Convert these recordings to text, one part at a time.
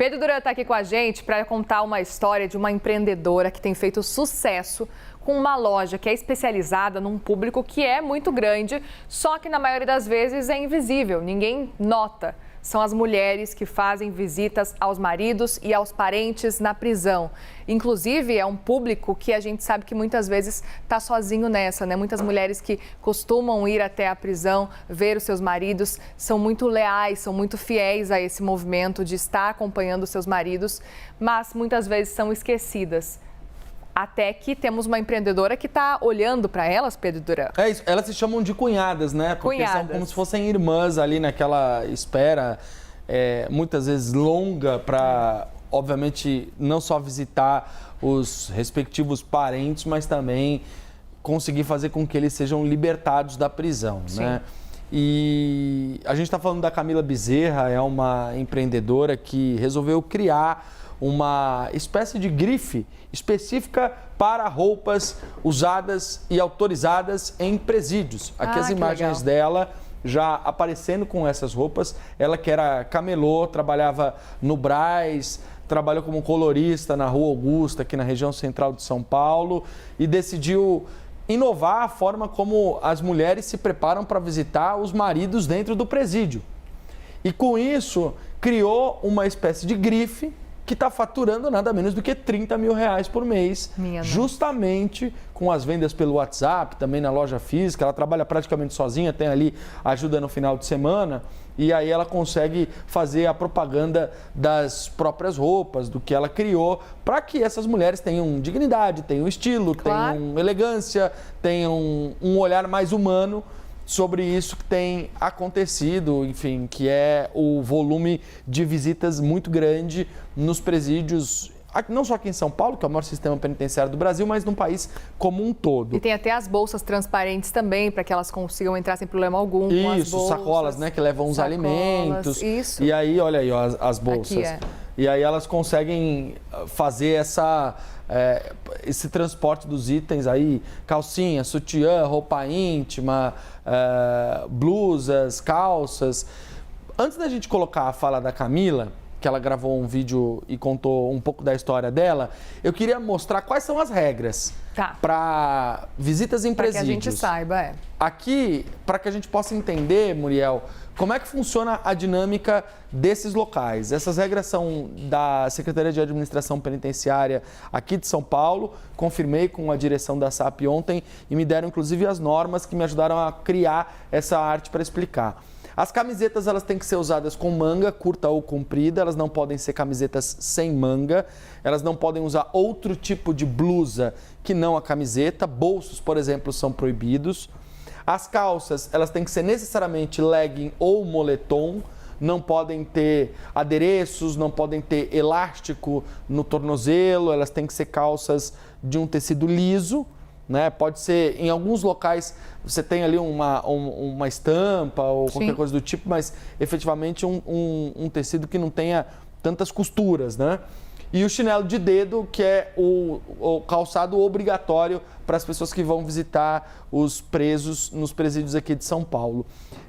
Pedro Duran está aqui com a gente para contar uma história de uma empreendedora que tem feito sucesso com uma loja que é especializada num público que é muito grande, só que na maioria das vezes é invisível, ninguém nota. São as mulheres que fazem visitas aos maridos e aos parentes na prisão. Inclusive, é um público que a gente sabe que muitas vezes está sozinho nessa, né? Muitas mulheres que costumam ir até a prisão, ver os seus maridos, são muito leais, são muito fiéis a esse movimento de estar acompanhando os seus maridos, mas muitas vezes são esquecidas. Até que temos uma empreendedora que está olhando para elas, Pedro Duran. É isso, elas se chamam de cunhadas, né? Porque são como se fossem irmãs ali naquela espera, muitas vezes longa, para, obviamente, não só visitar os respectivos parentes, mas também conseguir fazer com que eles sejam libertados da prisão, né? E a gente está falando da Camila Bezerra, é uma empreendedora que resolveu criar uma espécie de grife específica para roupas usadas e autorizadas em presídios. Aqui as imagens dela já aparecendo com essas roupas. Ela que era camelô, trabalhava no Brás, trabalhou como colorista na Rua Augusta, aqui na região central de São Paulo, e decidiu inovar a forma como as mulheres se preparam para visitar os maridos dentro do presídio. E com isso, criou uma espécie de grife que está faturando nada menos do que R$30 mil por mês, justamente com as vendas pelo WhatsApp, também na loja física. Ela trabalha praticamente sozinha, tem ali ajuda no final de semana, e aí ela consegue fazer a propaganda das próprias roupas, do que ela criou, para que essas mulheres tenham dignidade, tenham estilo, tenham elegância, tenham um olhar mais humano sobre isso que tem acontecido, enfim, que é o volume de visitas muito grande nos presídios, não só aqui em São Paulo, que é o maior sistema penitenciário do Brasil, mas no país como um todo. E tem até as bolsas transparentes também, para que elas consigam entrar sem problema algum. Isso, sacolas, né, que levam os alimentos. Isso. E aí, olha aí, ó, as bolsas. Aqui E aí elas conseguem fazer esse transporte dos itens aí, calcinha, sutiã, roupa íntima, blusas, calças. Antes da gente colocar a fala da Camila, que ela gravou um vídeo e contou um pouco da história dela, eu queria mostrar quais são as regras para visitas em presídios. Para que a gente saiba, Aqui, para que a gente possa entender, Muriel, como é que funciona a dinâmica desses locais. Essas regras são da Secretaria de Administração Penitenciária aqui de São Paulo. Confirmei com a direção da SAP ontem e me deram, inclusive, as normas que me ajudaram a criar essa arte para explicar. As camisetas, elas têm que ser usadas com manga, curta ou comprida. Elas não podem ser camisetas sem manga. Elas não podem usar outro tipo de blusa que não a camiseta. Bolsos, por exemplo, são proibidos. As calças, elas têm que ser necessariamente legging ou moletom. Não podem ter adereços, não podem ter elástico no tornozelo. Elas têm que ser calças de um tecido liso, né? Pode ser, em alguns locais, você tem ali uma estampa ou qualquer coisa do tipo, mas efetivamente um tecido que não tenha tantas costuras, né? E o chinelo de dedo, que é o calçado obrigatório para as pessoas que vão visitar os presos nos presídios aqui de São Paulo.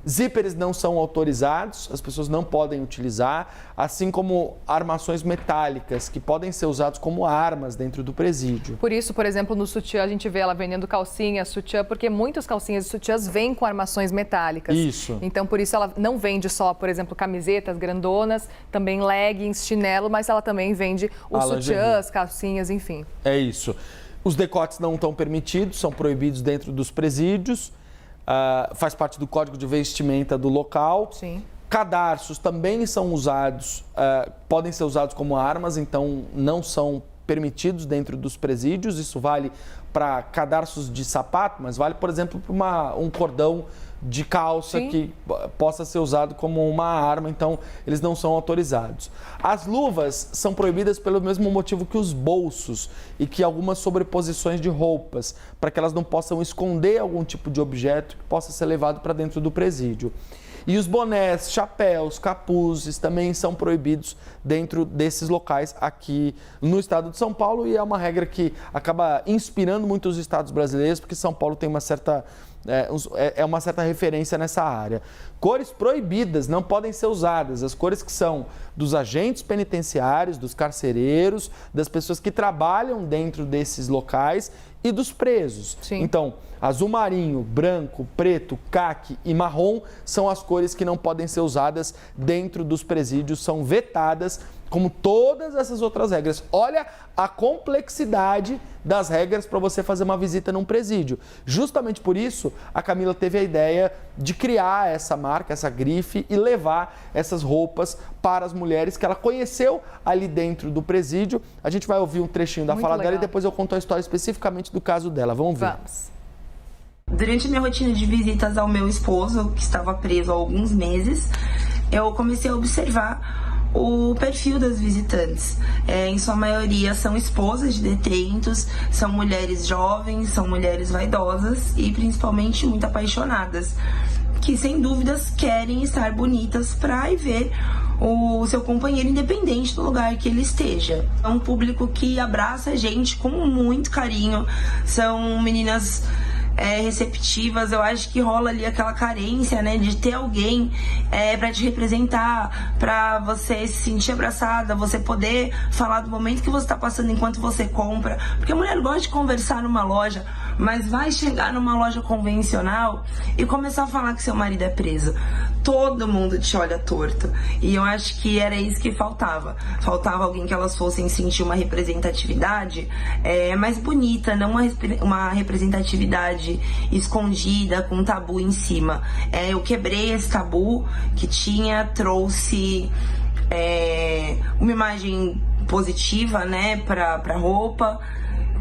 Zíperes não são autorizados, as pessoas não podem utilizar, assim como armações metálicas, que podem ser usados como armas dentro do presídio. Por isso, por exemplo, no sutiã, a gente vê ela vendendo calcinha, sutiã, porque muitas calcinhas e sutiãs vêm com armações metálicas. Isso. Então, por isso, ela não vende só, por exemplo, camisetas grandonas, também leggings, chinelo, mas ela também vende os sutiãs, calcinhas, enfim. É isso. Os decotes não estão permitidos, são proibidos dentro dos presídios. Faz parte do código de vestimenta do local. Sim. Cadarços também são usados, podem ser usados como armas, então não são permitidos dentro dos presídios. Isso vale para cadarços de sapato, mas vale, por exemplo, para um cordão de calça que possa ser usado como uma arma, então eles não são autorizados. As luvas são proibidas pelo mesmo motivo que os bolsos e que algumas sobreposições de roupas, para que elas não possam esconder algum tipo de objeto que possa ser levado para dentro do presídio. E os bonés, chapéus, capuzes também são proibidos dentro desses locais aqui no estado de São Paulo, e é uma regra que acaba inspirando muitos estados brasileiros, porque São Paulo tem uma certa é uma certa referência nessa área. Cores proibidas não podem ser usadas, as cores que são dos agentes penitenciários, dos carcereiros, das pessoas que trabalham dentro desses locais e dos presos. Sim. Então, azul marinho, branco, preto, caqui e marrom são as cores que não podem ser usadas dentro dos presídios, são vetadas, como todas essas outras regras. Olha a complexidade das regras para você fazer uma visita num presídio. Justamente por isso, a Camila teve a ideia de criar essa marca, essa grife e levar essas roupas para as mulheres que ela conheceu ali dentro do presídio. A gente vai ouvir um trechinho da fala dela e depois eu conto a história especificamente do caso dela. Vamos ver. Vamos. Durante a minha rotina de visitas ao meu esposo, que estava preso há alguns meses, eu comecei a observar o perfil das visitantes. Em sua maioria são esposas de detentos, são mulheres jovens, são mulheres vaidosas e principalmente muito apaixonadas, que sem dúvidas querem estar bonitas para ir ver o seu companheiro, independente do lugar que ele esteja. É um público que abraça a gente com muito carinho, são meninas receptivas. Eu acho que rola ali aquela carência, né, de ter alguém para te representar, para você se sentir abraçada, você poder falar do momento que você está passando enquanto você compra, porque a mulher gosta de conversar numa loja, mas vai chegar numa loja convencional e começar a falar que seu marido é preso. Todo mundo te olha torto. E eu acho que era isso que faltava. Faltava alguém que elas fossem sentir uma representatividade mais bonita, não uma representatividade escondida, com um tabu em cima. Eu quebrei esse tabu que tinha, trouxe uma imagem positiva, né, pra roupa,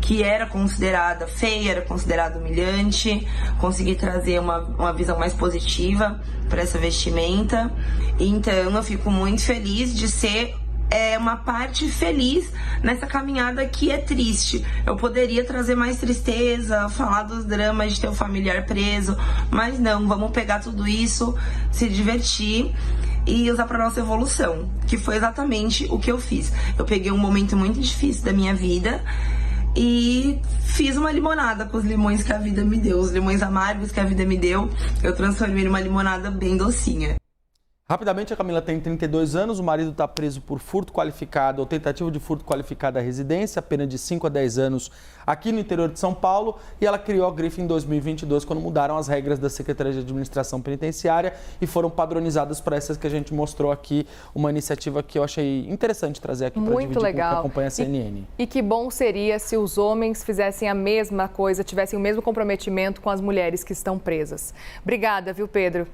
que era considerada feia, era considerada humilhante. Consegui trazer uma visão mais positiva para essa vestimenta. Então eu fico muito feliz de ser uma parte feliz nessa caminhada que é triste. Eu poderia trazer mais tristeza, falar dos dramas de ter um familiar preso, mas não, vamos pegar tudo isso, se divertir e usar para nossa evolução, que foi exatamente o que eu fiz. Eu peguei um momento muito difícil da minha vida e fiz uma limonada com os limões que a vida me deu, os limões amargos que a vida me deu, eu transformei numa limonada bem docinha. Rapidamente, a Camila tem 32 anos, o marido está preso por furto qualificado ou tentativa de furto qualificado à residência, pena de 5 a 10 anos aqui no interior de São Paulo, e ela criou a grife em 2022, quando mudaram as regras da Secretaria de Administração Penitenciária e foram padronizadas para essas que a gente mostrou aqui, uma iniciativa que eu achei interessante trazer aqui para dividir com quem acompanha a CNN. E que bom seria se os homens fizessem a mesma coisa, tivessem o mesmo comprometimento com as mulheres que estão presas. Obrigada, viu, Pedro?